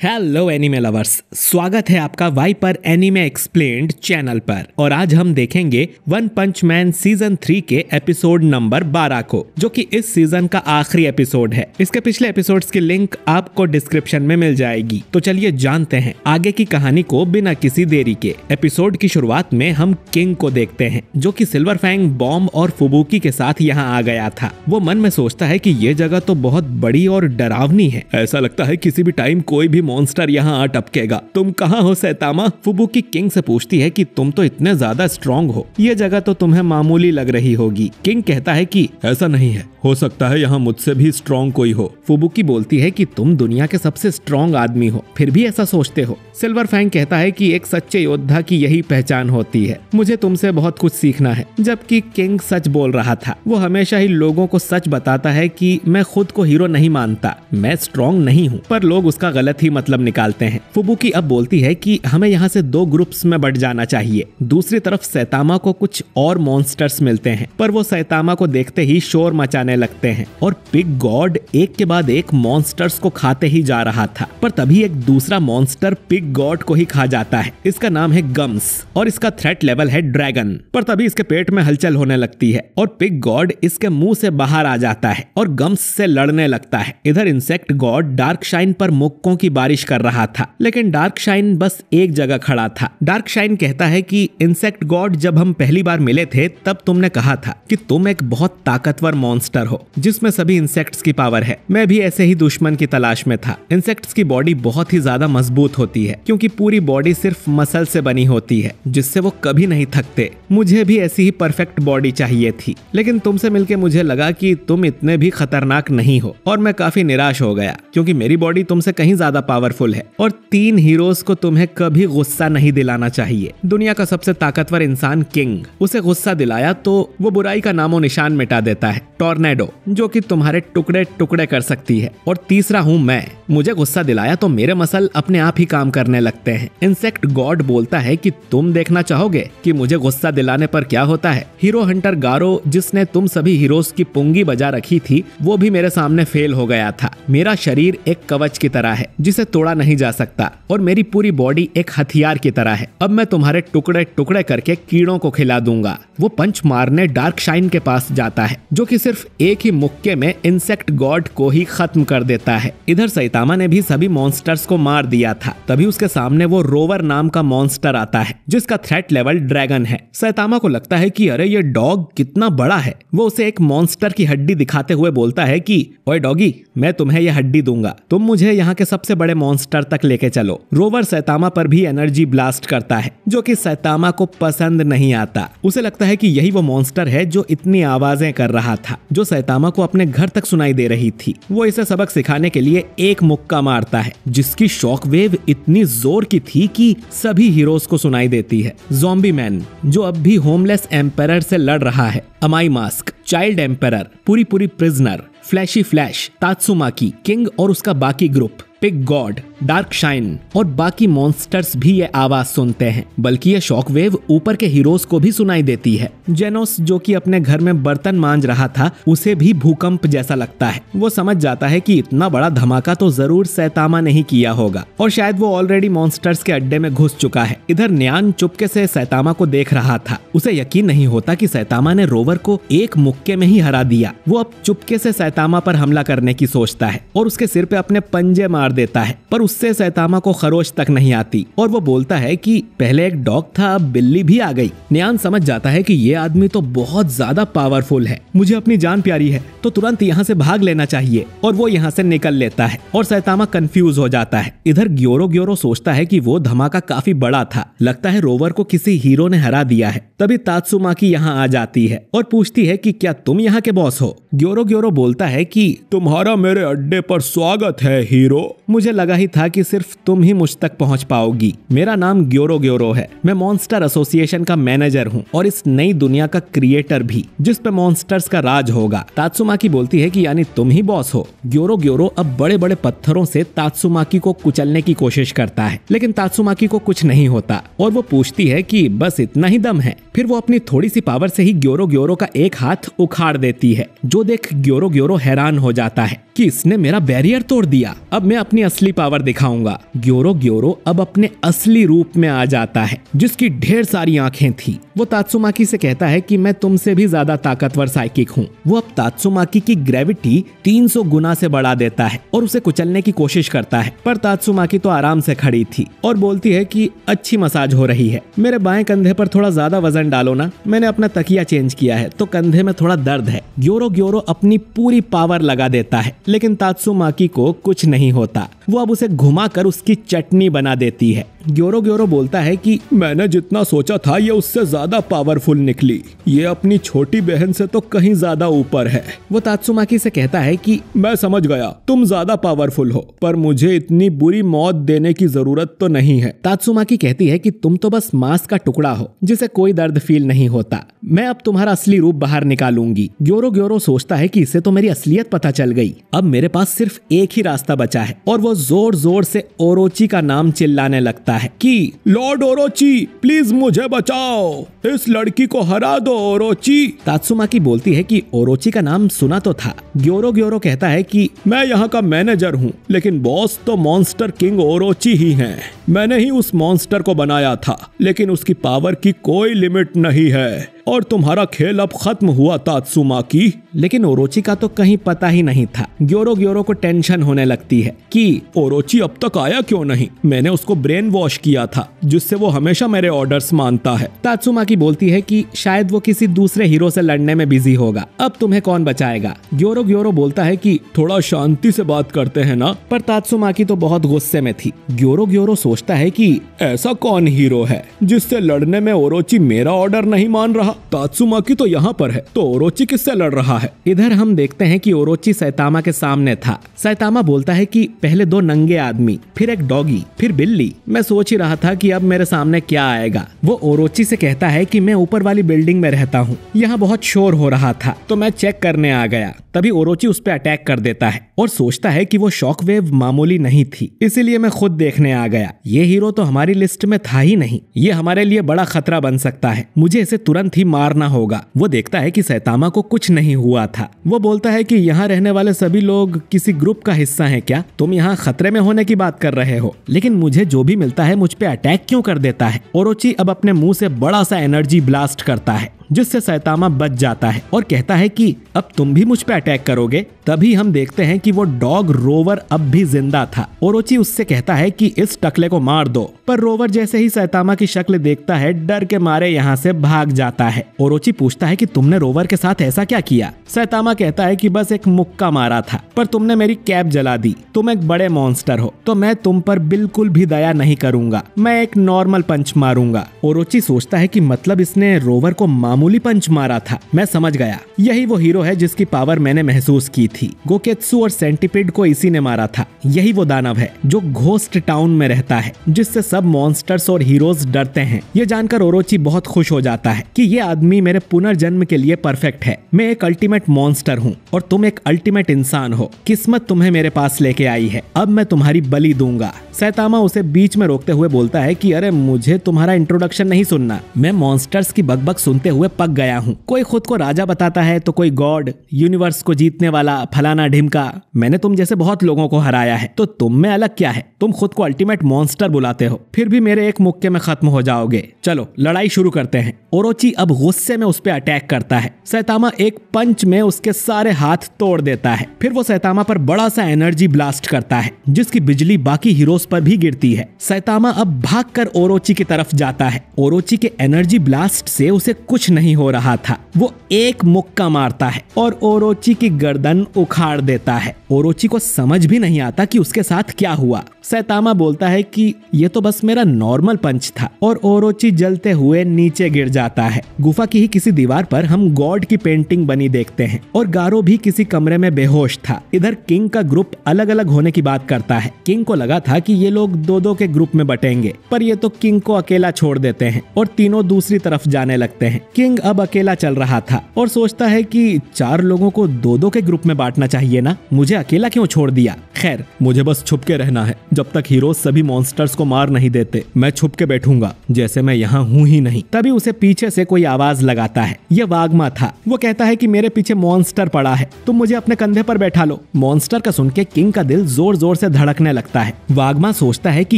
Hello anime lovers, स्वागत है आपका वाइपर एनिमे एक्सप्लेन्ड चैनल पर। और आज हम देखेंगे वन पंच मैन सीजन 3 के एपिसोड नंबर 12 को, जो कि इस सीजन का आखिरी एपिसोड है। इसके पिछले एपिसोड्स की लिंक आपको डिस्क्रिप्शन में मिल जाएगी। तो चलिए जानते हैं आगे की कहानी को बिना किसी देरी के। एपिसोड की शुरुआत में हम किंग को देखते हैं, जो कि सिल्वर फैंग, बॉम्ब और फुबुकी के साथ यहाँ आ गया था। वो मन में सोचता है कि ये जगह तो बहुत बड़ी और डरावनी है, ऐसा लगता है किसी भी टाइम कोई भी मॉन्स्टर यहाँ आ टपकेगा। तुम कहाँ हो सैतामा? फुबुकी किंग से पूछती है कि तुम तो इतने ज्यादा स्ट्रॉन्ग हो, ये जगह तो तुम्हें मामूली लग रही होगी। किंग कहता है कि ऐसा नहीं है, हो सकता है यहाँ मुझसे भी स्ट्रॉन्ग कोई हो। फुबुकी बोलती है कि तुम दुनिया के सबसे स्ट्रॉन्ग आदमी हो, फिर भी ऐसा सोचते हो। सिल्वर फैंग कहता है कि एक सच्चे योद्धा की यही पहचान होती है, मुझे तुमसे बहुत कुछ सीखना है। जबकि किंग सच बोल रहा था। वो हमेशा ही लोगों को सच बताता है कि मैं खुद को हीरो नहीं मानता, मैं स्ट्रॉन्ग नहीं हूँ, पर लोग उसका गलत ही मतलब निकालते हैं। फुबुकी अब बोलती है कि हमें यहाँ से 2 ग्रुप्स में बट जाना चाहिए। दूसरी तरफ सैतामा को कुछ और मॉन्स्टर्स मिलते हैं, पर वो सैतामा को देखते ही शोर मचाने लगते हैं और पिग गॉड एक के बाद एक मॉन्स्टर्स को खाते ही जा रहा था। पर तभी एक दूसरा मॉन्स्टर पिग गॉड को ही खा जाता है। इसका नाम है गम्स और इसका थ्रेट लेवल है ड्रैगन। पर तभी इसके पेट में हलचल होने लगती है और पिग गॉड इसके मुंह से बाहर आ जाता है और गम्स से लड़ने लगता है। इधर इंसेक्ट गॉड डार्क शाइन पर मुक्कों की बारिश कर रहा था, लेकिन डार्क शाइन बस एक जगह खड़ा था। डार्क शाइन कहता है कि इंसेक्ट गॉड, जब हम पहली बार मिले थे तब तुमने कहा था कि तुम एक बहुत ताकतवर मॉन्स्टर हो जिसमें सभी इंसेक्ट्स की पावर है। मैं भी ऐसे ही दुश्मन की तलाश में था। इंसेक्ट्स की बॉडी बहुत ही ज्यादा मजबूत होती है, क्योंकि पूरी बॉडी सिर्फ मसल से बनी होती है, जिससे वो कभी नहीं थकते। मुझे भी ऐसी ही परफेक्ट बॉडी चाहिए थी, लेकिन तुमसे मिलके मुझे लगा कि तुम इतने भी खतरनाक नहीं हो और मैं काफी निराश हो गया, क्योंकि मेरी बॉडी तुमसे कहीं ज्यादा पावरफुल है। और 3 हीरोज को तुम्हें कभी गुस्सा नहीं दिलाना चाहिए। दुनिया का सबसे ताकतवर इंसान किंग, उसे गुस्सा दिलाया तो वो बुराई का नामो निशान मिटा देता है। टॉर्नेडो, जो कि तुम्हारे टुकड़े टुकड़े कर सकती है। और तीसरा हूँ मैं, मुझे गुस्सा दिलाया तो मेरे मसल अपने आप ही काम करने लगते हैं। इंसेक्ट गॉड बोलता है कि तुम देखना चाहोगे कि मुझे गुस्सा दिलाने पर क्या होता है। हीरो हंटर गारो, जिसने तुम सभी हीरोज की पुंगी बजा रखी थी, वो भी मेरे सामने फेल हो गया था। मेरा शरीर एक कवच की तरह है जिसे तोड़ा नहीं जा सकता, और मेरी पूरी बॉडी एक हथियार की तरह है। अब मैं तुम्हारे टुकड़े टुकड़े करके कीड़ों को खिला दूंगा। वो पंच मारने डार्क शाइन के पास जाता है, जो कि सिर्फ एक ही मुक्के में इंसेक्ट गॉड को ही खत्म कर देता है। इधर सैतामा ने भी सभी मॉन्स्टर्स को मार दिया था। तभी उसके सामने वो रोवर नाम का मॉन्स्टर आता है, जिसका थ्रेट लेवल ड्रैगन है। सैतामा को लगता है कि अरे ये डॉग कितना बड़ा है। वो उसे एक मॉन्स्टर की हड्डी दिखाते हुए बोलता है कि ओए डॉगी, मैं तुम्हें यह हड्डी दूंगा, तुम मुझे यहाँ के सबसे बड़े मॉन्स्टर तक लेके चलो। रोवर सैतामा पर भी एनर्जी ब्लास्ट करता है, जो कि सैतामा को पसंद नहीं आता। उसे लगता है कि यही वो मॉन्स्टर है जो इतनी आवाजें कर रहा था, जो सैतामा को अपने घर तक सुनाई दे रही थी। वो इसे सबक सिखाने के लिए एक मुक्का मारता है, जिसकी शॉक वेव इतनी जोर की थी कि सभी हीरोज को सुनाई देती है। ज़ॉम्बी मैन, जो अब भी होमलेस एम्पायर से लड़ रहा है। अमाई मास्क, चाइल्ड एम्पायर, पूरी प्रिजनर, फ्लैशी फ्लैश, तात्सुमाकी, किंग और उसका बाकी group, pig God, dark shine और बाकी मॉन्स्टर्स भी ये आवाज सुनते हैं। बल्कि ये शॉक वेव ऊपर के हीरोज को भी सुनाई देती है। जेनोस, जो कि अपने घर में बर्तन मांज रहा था, उसे भी भूकंप जैसा लगता है। वो समझ जाता है कि इतना बड़ा धमाका तो जरूर सैतामा ने ही किया होगा, और शायद वो ऑलरेडी मॉन्स्टर्स के अड्डे में घुस चुका है। इधर न्यान चुपके से सैतामा को देख रहा था। उसे यकीन नहीं होता कि सैतामा ने रोवर को एक मुक्के में ही हरा दिया। वो अब चुपके से सैतामा पर हमला करने की सोचता है और उसके सिर पे अपने पंजे मार देता है, पर उससे सैतामा को खरोच तक नहीं आती। और वो बोलता है कि पहले एक डॉग था, अब बिल्ली भी आ गई। न्यान समझ जाता है कि ये आदमी तो बहुत ज्यादा पावरफुल है, मुझे अपनी जान प्यारी है, तो तुरंत यहाँ से भाग लेना चाहिए। और वो यहाँ से निकल लेता है और सैतामा कंफ्यूज हो जाता है। इधर ग्योरो सोचता है कि वो धमाका काफी बड़ा था, लगता है रोवर को किसी हीरो ने हरा दिया है। तभी तात्सुमाकी यहाँ आ जाती है और पूछती है कि क्या तुम यहाँ के बॉस हो? ग्योरो बोलता है कि तुम्हारा मेरे अड्डे पर स्वागत है हीरो। मुझे लगा ही था कि सिर्फ तुम ही मुझ तक पहुंच पाओगी। मेरा नाम ग्योरो है, मैं मॉन्स्टर एसोसिएशन का मैनेजर हूं और इस नई दुनिया का क्रिएटर भी, जिस पे मॉन्स्टर्स का राज होगा। तात्सुमाकी बोलती है कि यानी तुम ही बॉस हो। ग्योरो अब बड़े बड़े पत्थरों से तात्सुमाकी को कुचलने की कोशिश करता है, लेकिन तात्सुमाकी को कुछ नहीं होता और वो पूछती है कि बस इतना ही दम है। फिर वो अपनी थोड़ी सी पावर से ही ग्योरो का एक हाथ उखाड़ देती है, जो देख ग्योरो हैरान हो जाता है कि इसने मेरा बैरियर तोड़ दिया। अब मैं अपनी अपनी असली पावर दिखाऊंगा। ग्योरो ग्योरो अब अपने असली रूप में आ जाता है, जिसकी ढेर सारी आंखें थी। वो तात्सुमाकी से कहता है कि मैं तुमसे भी ज्यादा ताकतवर साइकिक हूँ। वो अब तात्सुमाकी की ग्रेविटी 300 गुना से बढ़ा देता है और उसे कुचलने की कोशिश करता है, पर तात्सुमाकी तो आराम से खड़ी थी और बोलती है कि अच्छी मसाज हो रही है, मेरे बाएं कंधे पर थोड़ा ज्यादा वजन डालो ना, मैंने अपना तकिया चेंज किया है तो कंधे में थोड़ा दर्द है। ग्योरो ग्योरो अपनी पूरी पावर लगा देता है, लेकिन तात्सुमाकी को कुछ नहीं होता। वो अब उसे घुमाकर उसकी चटनी बना देती है। ग्योरो ग्योरो बोलता है कि मैंने जितना सोचा था ये उससे ज्यादा पावरफुल निकली, ये अपनी छोटी बहन से तो कहीं ज्यादा ऊपर है। वो तात्सुमाकी से कहता है कि मैं समझ गया तुम ज्यादा पावरफुल हो, पर मुझे इतनी बुरी मौत देने की जरूरत तो नहीं है। तात्सुमाकी कहती है कि तुम तो बस मांस का टुकड़ा हो जिसे कोई दर्द फील नहीं होता, मैं अब तुम्हारा असली रूप बाहर निकालूंगी। ग्योरो ग्योरो सोचता है कि इससे तो मेरी असलियत पता चल गई, अब मेरे पास सिर्फ एक ही रास्ता बचा है, और वो जोर जोर से ओरोची का नाम चिल्लाने लगता है कि लॉर्ड ओरोची प्लीज मुझे बचाओ, इस लड़की को हरा दो ओरोची। तात्सुमाकी बोलती है कि ओरोची का नाम सुना तो था। ग्योरो ग्योरो कहता है कि मैं यहाँ का मैनेजर हूँ, लेकिन बॉस तो मॉन्स्टर किंग ओरोची ही हैं। मैंने ही उस मॉन्स्टर को बनाया था, लेकिन उसकी पावर की कोई लिमिट नहीं है और तुम्हारा खेल अब खत्म हुआ तात्सुमाकी। लेकिन ओरोची का तो कहीं पता ही नहीं था। ग्योरो ग्योरो को टेंशन होने लगती है कि ओरोची अब तक आया क्यों नहीं, मैंने उसको ब्रेन वॉश किया था जिससे वो हमेशा मेरे ऑर्डर्स मानता है। तात्सुमाकी बोलती है कि शायद वो किसी दूसरे हीरो से लड़ने में बिजी होगा, अब तुम्हें कौन बचाएगा। ग्योरो ग्योरो बोलता है कि थोड़ा शांति से बात करते हैं ना, पर तात्सुमाकी तो बहुत गुस्से में थी। ग्योरो ग्योरो सोचता है कि ऐसा कौन हीरो है जिससे लड़ने में ओरोची मेरा ऑर्डर नहीं मान रहा। तात्सुमाकी तो यहाँ पर है, तो ओरोची किससे लड़ रहा है। इधर हम देखते हैं कि ओरोची सैतामा के सामने था। सैतामा बोलता है कि पहले 2 नंगे आदमी, फिर एक डॉगी, फिर बिल्ली, मैं सोच ही रहा था कि अब मेरे सामने क्या आएगा। वो ओरोची से कहता है कि मैं ऊपर वाली बिल्डिंग में रहता हूँ, यहाँ बहुत शोर हो रहा था तो मैं चेक करने आ गया। तभी ओरोची उस पर अटैक कर देता है और सोचता है कि वो शॉक वेव मामूली नहीं थी, इसीलिए मैं खुद देखने आ गया। ये हीरो तो हमारी लिस्ट में था ही नहीं, ये हमारे लिए बड़ा खतरा बन सकता है, मुझे इसे तुरंत ही मारना होगा। वो देखता है कि सैतामा को कुछ नहीं हुआ था। वो बोलता है कि यहाँ रहने वाले सभी लोग किसी ग्रुप का हिस्सा हैं क्या, तुम यहाँ खतरे में होने की बात कर रहे हो, लेकिन मुझे जो भी मिलता है मुझ पे अटैक क्यों कर देता है। ओरोची अब अपने मुंह से बड़ा सा एनर्जी ब्लास्ट करता है, जिससे सैतामा बच जाता है और कहता है कि अब तुम भी मुझ पे अटैक करोगे। तभी हम देखते हैं कि वो डॉग रोवर अब भी जिंदा था। ओरोची उससे कहता है कि इस टकले को मार दो, पर रोवर जैसे ही सैतामा की शक्ल देखता है डर के मारे यहाँ से भाग जाता है। ओरोची पूछता है कि तुमने रोवर के साथ ऐसा क्या किया। सैतामा कहता है कि बस एक मुक्का मारा था, पर तुमने मेरी कैप जला दी, तुम एक बड़े मॉन्स्टर हो तो मैं तुम पर बिल्कुल भी दया नहीं करूंगा, मैं एक नॉर्मल पंच मारूंगा। ओरोची सोचता है कि मतलब इसने रोवर को मामूली पंच मारा था, मैं समझ गया, यही वो हीरो है जिसकी पावर मैंने महसूस की थी। गोकेत्सु और सेंटिपिड को इसी ने मारा था, यही वो दानव है जो घोस्ट टाउन में रहता है, जिससे सब मॉन्स्टर्स और हीरोज डरते हैं। ये जानकर ओरोची बहुत खुश हो जाता है कि ये आदमी मेरे पुनर्जन्म के लिए परफेक्ट है। मैं एक अल्टीमेट मॉन्स्टर हूँ और तुम एक अल्टीमेट इंसान हो, किस्मत तुम्हें मेरे पास लेके आई है, अब मैं तुम्हारी बलि दूंगा। सैतामा उसे बीच में रोकते हुए बोलता है कि अरे मुझे तुम्हारा इंट्रोडक्शन नहीं सुनना, मैं मॉन्स्टर्स की बकबक सुनते हुए पक गया हूँ। कोई खुद को राजा बताता है तो कोई गॉड, यूनिवर्स को जीतने वाला, फलाना ढिमका। मैंने तुम जैसे बहुत लोगों को हराया है, तो तुम में अलग क्या है, तुम खुद को अल्टीमेट मॉन्स्टर बुलाते हो, फिर भी मेरे एक मुक्के में खत्म हो जाओगे। चलो लड़ाई शुरू करते हैं। ओरोची अब गुस्से में उस पर अटैक करता है। सैतामा एक पंच में उसके सारे हाथ तोड़ देता है। फिर वो सैतामा पर बड़ा सा एनर्जी ब्लास्ट करता है, जिसकी बिजली बाकी हीरोज पर भी गिरती है। सैतामा अब भागकर ओरोची की तरफ जाता है। ओरोची के एनर्जी ब्लास्ट से उसे कुछ नहीं हो रहा था। वो एक मुक्का मारता है और ओरोची की गर्दन उखाड़ देता है। ओरोची को समझ भी नहीं आता कि उसके साथ क्या हुआ। सैतामा बोलता है कि ये तो बस मेरा नॉर्मल पंच था, और ओरोची जलते हुए नीचे गिर जाता है। गुफा की ही किसी दीवार पर हम गॉड की पेंटिंग बनी देखते हैं, और गारो भी किसी कमरे में बेहोश था। इधर किंग का ग्रुप अलग अलग होने की बात करता है। किंग को लगा था कि ये लोग दो दो के ग्रुप में बटेंगे, पर ये तो किंग को अकेला छोड़ देते हैं और तीनों दूसरी तरफ जाने लगते हैं। किंग अब अकेला चल रहा था और सोचता है कि 4 लोगों को दो दो के ग्रुप में बांटना चाहिए ना, मुझे अकेला क्यों छोड़ दिया। खैर, मुझे बस छुप के रहना है, जब तक हीरोज सभी मॉन्स्टर्स को मार नहीं देते मैं छुप के बैठूंगा जैसे मैं यहाँ हूँ ही नहीं। तभी उसे पीछे से कोई आवाज लगाता है। यह वागमा था। वो कहता है कि मेरे पीछे मॉन्स्टर पड़ा है, तुम मुझे अपने कंधे पर बैठा लो। मॉन्स्टर का सुन के किंग का दिल जोर जोर से धड़कने लगता है। वागमा सोचता है कि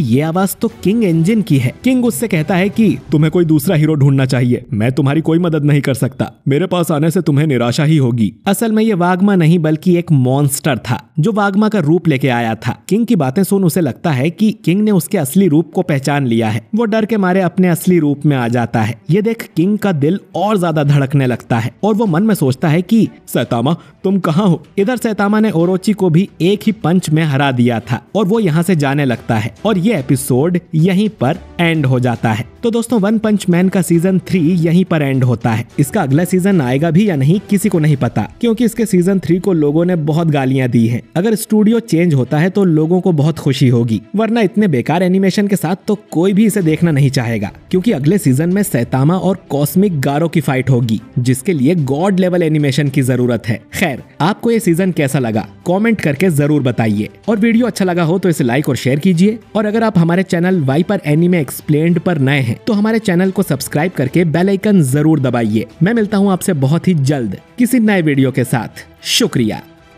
ये आवाज तो किंग इंजन की है। किंग उससे कहता है कि तुम्हें कोई दूसरा हीरो ढूंढना चाहिए, मैं तुम्हारी कोई मदद नहीं कर सकता, मेरे पास आने से तुम्हें निराशा ही होगी। असल में ये वागमा नहीं बल्कि एक मॉन्स्टर था जो वागमा का रूप लेके आया था। किंग की बातें सुन उसे लगता है कि किंग ने उसके असली रूप को पहचान लिया है। वो डर के मारे अपने असली रूप में आ जाता है। ये देख किंग का दिल और ज्यादा धड़कने लगता है और वो मन में सोचता है कि सैतामा तुम कहाँ हो। इधर सैतामा ने ओरोची को भी एक ही पंच में हरा दिया था और वो यहाँ से जाने लगता है और ये एपिसोड यहीं पर एंड हो जाता है। तो दोस्तों, वन पंच मैन का सीजन 3 यहीं पर एंड होता है। इसका अगला सीजन आएगा भी या नहीं किसी को नहीं पता, क्योंकि इसके सीजन 3 को लोगों ने बहुत गालियां दी हैं। अगर स्टूडियो चेंज होता है तो लोगों को बहुत खुशी होगी, वरना इतने बेकार एनिमेशन के साथ तो कोई भी इसे देखना नहीं चाहेगा, क्योंकि अगले सीजन में सैतामा और कॉस्मिक गारो की फाइट होगी, जिसके लिए गॉड लेवल एनिमेशन की जरूरत है। खैर, आपको ये सीजन कैसा लगा कमेंट करके जरूर बताइए, और वीडियो अच्छा लगा हो तो इसे लाइक और शेयर कीजिए। और अगर आप हमारे चैनल वाइपर एनीमे एक्सप्लेन्ड पर नए हैं तो हमारे चैनल को सब्सक्राइब करके बेल आइकन जरूर दबाइए। मैं मिलता हूँ आपसे बहुत ही जल्द किसी नए वीडियो के साथ। शुक्रिया।